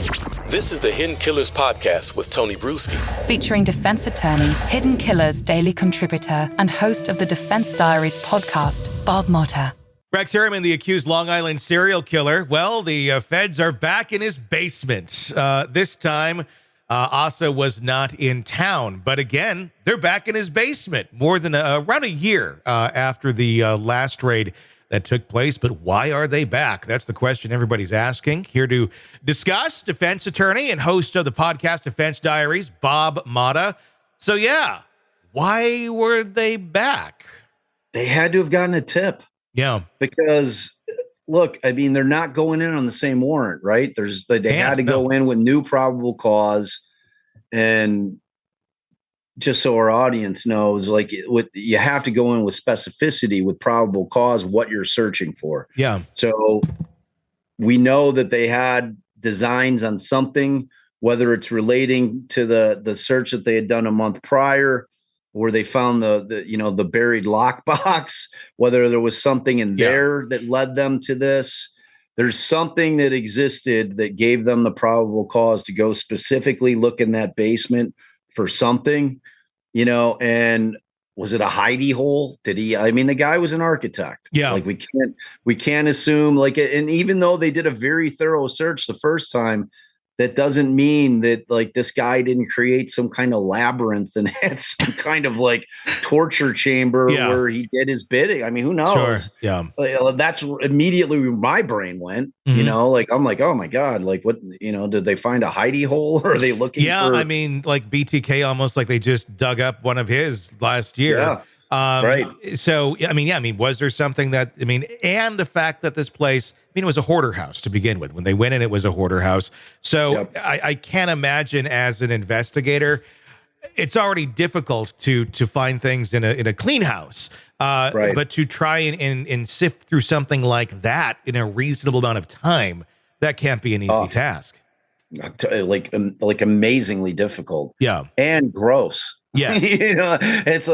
This is the Hidden Killers podcast with Tony Brueski. Featuring defense attorney, Hidden Killers daily contributor, and host of the Defense Diaries podcast, Bob Motta. Rex Heuermann, the accused Long Island serial killer. Well, the feds are back in his basement. This time, Asa was not in town. But again, they're back in his basement more than around a year after the last raid that took place. But why are they back? That's the question everybody's asking. Here to discuss, defense attorney and host of the podcast Defense Diaries, Bob Motta. So yeah, why were they back? They had to have gotten a tip. Yeah. Because look, I mean, they're not going in on the same warrant, right? They had to go in with new probable cause. And just so our audience knows, like you have to go in with specificity with probable cause, what you're searching for. Yeah. So we know that they had designs on something, whether it's relating to the search that they had done a month prior, where they found the buried lockbox, whether there was something in there that led them to this. There's something that existed that gave them the probable cause to go specifically look in that basement for something, and was it a hidey hole? The guy was an architect. Yeah. Like we can't assume and even though they did a very thorough search the first time, that doesn't mean that this guy didn't create some kind of labyrinth and had some kind of torture chamber where he did his bidding. I mean, who knows? Sure. Yeah. That's immediately where my brain went, Mm-hmm. I'm like, oh my God, what, did they find a hidey hole or are they looking for? I mean, BTK, almost like they just dug up one of his last year. Yeah. Right. So, was there something and the fact that this place, it was a hoarder house to begin with. When they went in, it was a hoarder house. So I can't imagine as an investigator, it's already difficult to find things in a clean house. Right. But to try and sift through something like that in a reasonable amount of time, that can't be an easy task. Like amazingly difficult. Yeah. And gross. Yeah. It's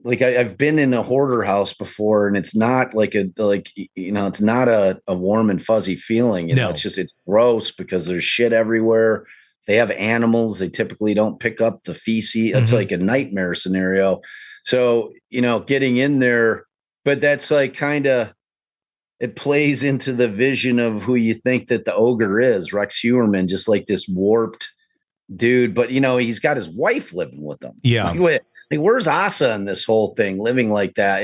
I've been in a hoarder house before, and it's not it's not a warm and fuzzy feeling. It's gross because there's shit everywhere. They have animals. They typically don't pick up the feces. It's like a nightmare scenario. So, getting in there, but that's it plays into the vision of who you think that the ogre is, Rex Heuermann, just like this warped dude. But, he's got his wife living with him. Yeah. Where's Asa in this whole thing, living like that?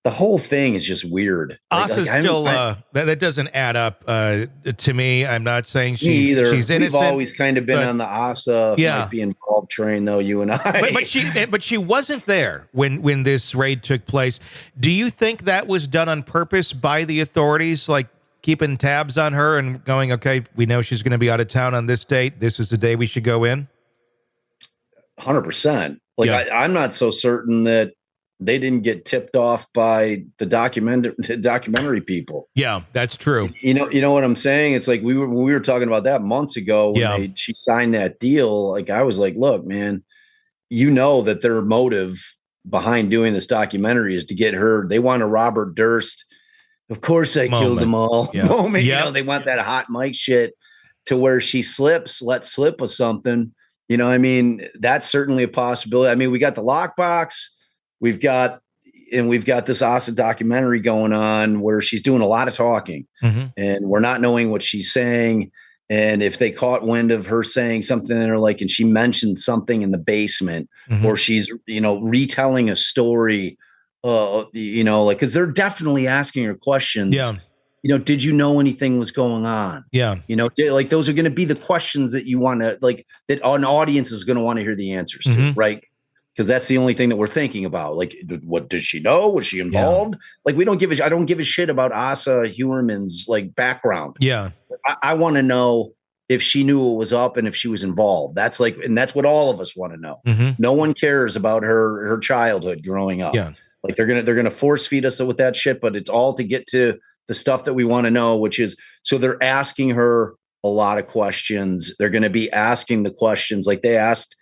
The whole thing is just weird. Asa's still, that doesn't add up to me. I'm not saying she's innocent. We've always kind of been on the Asa might be involved train, though, you and I. But she wasn't there when this raid took place. Do you think that was done on purpose by the authorities, keeping tabs on her and going, okay, we know she's going to be out of town on this date. This is the day we should go in? 100%. I'm not so certain that they didn't get tipped off by the documentary people. Yeah, that's true. You know what I'm saying? It's we were talking about that months ago when she signed that deal. I was like, look, man, that their motive behind doing this documentary is to get her. They want a Robert Durst. Of course, I killed them all. Yeah. Moment. They want that hot mic shit to where she lets slip with something. That's certainly a possibility. We got the lockbox. We've got this Asa documentary going on where she's doing a lot of talking, and we're not knowing what she's saying. And if they caught wind of her saying something and she mentioned something in the basement, or she's, retelling a story, because they're definitely asking her questions. Yeah. Did you know anything was going on? Yeah. Those are going to be the questions that you want to that an audience is going to want to hear the answers to, right? Because that's the only thing that we're thinking about. What did she know? Was she involved? Yeah. I don't give a shit about Asa Heuermann's background. Yeah. I want to know if she knew what was up and if she was involved. That's and that's what all of us want to know. No one cares about her childhood growing up. Yeah. They're gonna force feed us with that shit, but it's all to get to the stuff that we want to know, which is, so they're asking her a lot of questions. They're going to be asking the questions they asked,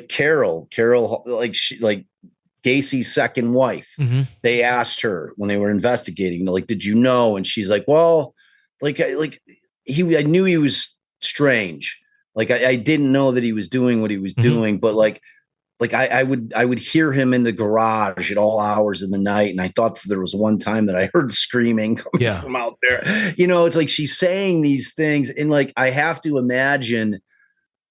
Carol, Gacy's second wife. They asked her when they were investigating, did you know? And she's like, well, I knew he was strange. Like I didn't know that he was doing what he was doing, but like I would hear him in the garage at all hours of the night. And I thought that there was one time that I heard screaming coming from out there. You know, it's like she's saying these things. And like, I have to imagine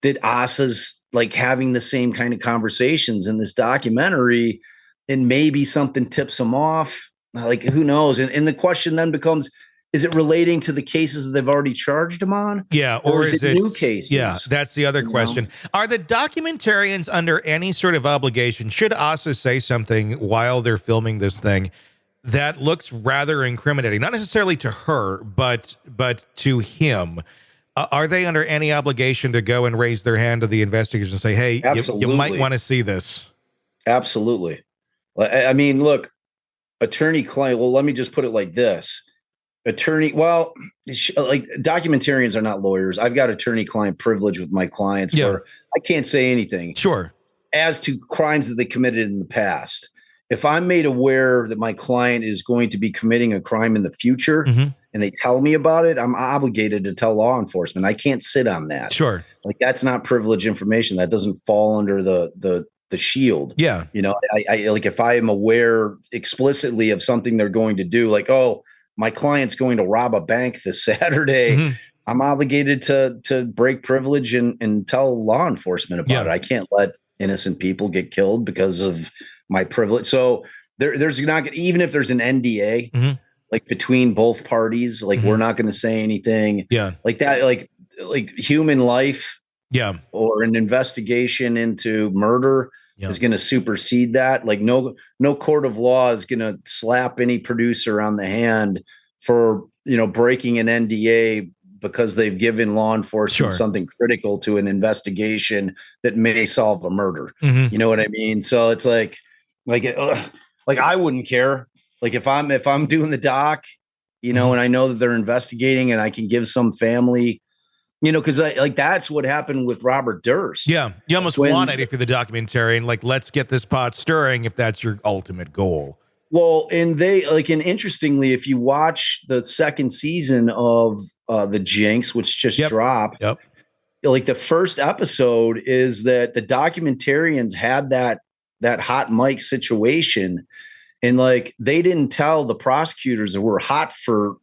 that Asa's like having the same kind of conversations in this documentary, and maybe something tips him off. Like, who knows? And the question then becomes, is it relating to the cases that they've already charged him on? Yeah. Or is it new cases? Yeah, that's the other question. Are the documentarians under any sort of obligation? Should Asa say something while they're filming this thing that looks rather incriminating? Not necessarily to her, but to him. Are they under any obligation to go and raise their hand to the investigators and say, hey, you might want to see this? Absolutely. I mean, look, attorney-client, well, let me just put it like this. Like documentarians are not lawyers. I've got attorney-client privilege with my clients where I can't say anything. Sure. As to crimes that they committed in the past. If I'm made aware that my client is going to be committing a crime in the future and they tell me about it, I'm obligated to tell law enforcement. I can't sit on that. Sure. Like that's not privileged information. That doesn't fall under the shield. Yeah. You know, I like if I am aware explicitly of something they're going to do, like, oh, my client's going to rob a bank this Saturday. I'm obligated to break privilege and tell law enforcement about it. I can't let innocent people get killed because of my privilege. So there's not, even if there's an NDA, like between both parties, like we're not going to say anything like that, like human life or an investigation into murder is going to supersede that. Like no court of law is going to slap any producer on the hand for, you know, breaking an NDA because they've given law enforcement something critical to an investigation that may solve a murder. You know what I mean? So it's like I wouldn't care. Like if I'm doing the doc, you know, and I know that they're investigating and I can give some family, you know, because like that's what happened with Robert Durst. Yeah, you almost want it if you're the documentarian. Like, let's get this pot stirring if that's your ultimate goal. Well, and interestingly, if you watch the second season of The Jinx, which just dropped, like the first episode is that the documentarians had that hot mic situation, and like they didn't tell the prosecutors that were hot for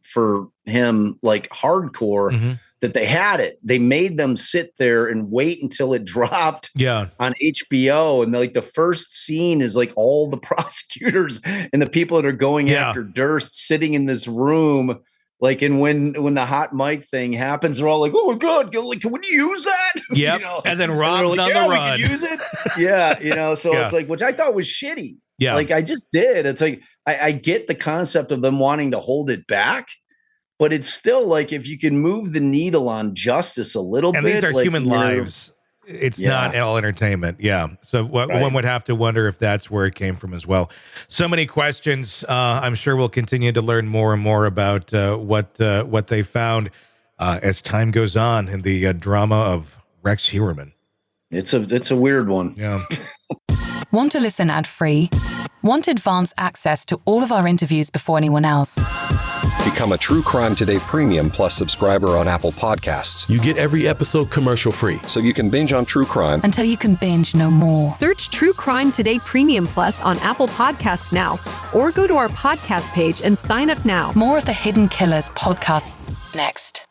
him, like hardcore. That they had it. They made them sit there and wait until it dropped on HBO. And like the first scene is like all the prosecutors and the people that are going after Durst sitting in this room. Like, and when the hot mic thing happens, they're all like, "Oh my God, like, can we use that?" Yeah. You know? And then Rob's on the run. We can use it. You know, so it's like, which I thought was shitty. Yeah. Like I just did. It's like, I get the concept of them wanting to hold it back. But it's still like if you can move the needle on justice a little bit. And these are like human lives. It's not all entertainment. Yeah. So one would have to wonder if that's where it came from as well. So many questions. I'm sure we'll continue to learn more and more about what they found as time goes on in the drama of Rex Heuermann. It's a weird one. Yeah. Want to listen ad-free? Want advanced access to all of our interviews before anyone else? Become a True Crime Today Premium Plus subscriber on Apple Podcasts. You get every episode commercial free, so you can binge on true crime until you can binge no more. Search True Crime Today Premium Plus on Apple Podcasts now, or go to our podcast page and sign up now. More of the Hidden Killers podcast next.